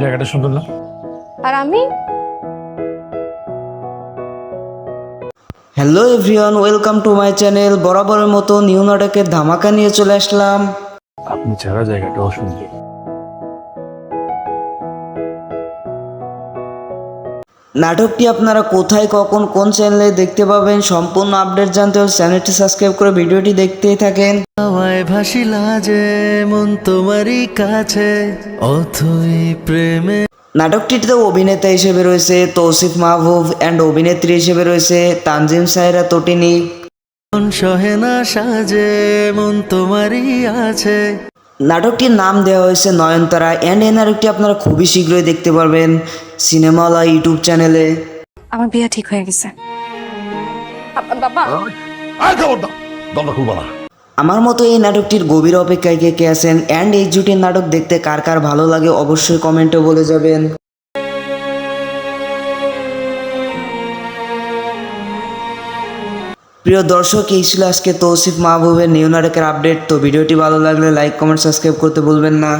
জায়গাটা সুন্দর না? আর আমি hello everyone, welcome to my channel. বরাবরের মতো নিউ নাটকের ধামাকা নিয়ে চলে আসলাম। আপনি ছাড়া জায়গাটা অসুন্দর। নাটকটি আপনারা কোথায়, কখন, কোন চ্যানেলে দেখতে পাবেন সম্পূর্ণ আপডেট জানতে হলে চ্যানেলটি সাবস্ক্রাইব করে ভিডিওটি দেখতেই থাকেন। হাওয়ায় ভাসিলা যে মন তোমারই কাছে অথই প্রেমে। নাটকটিতে অভিনেতা হিসেবে রয়েছে তৌসিফ মাহবুব অ্যান্ড অভিনেত্রী হিসেবে রয়েছে তানজিম সায়রা তটিনী। মন সহে না সাজে মন তোমারই আছে। নাটকটির নাম দেওয়া হয়েছে নয়নতারা অ্যান্ড এই নাটকটি আপনারা খুবই শীঘ্রই দেখতে পারবেন সিনেমাওয়ালা ইউটিউব চ্যানেলে। আমার বিয়ে ঠিক হয়ে গেছে। বাবা দরজা খুলবা না। আমার মতো এই নাটকটির গভীর অপেক্ষায় কে কে আছেন অ্যান্ড এই জুটির নাটক দেখতে কার কার ভালো লাগে অবশ্যই কমেন্টে বলে যাবেন। প্রিয় দর্শক, এই ছিল আজকে তৌসিফ মাহবুবের নিউ নাটকের আপডেট। তো ভিডিওটি ভালো লাগলে লাইক, কমেন্ট, সাবস্ক্রাইব করতে ভুলবেন না।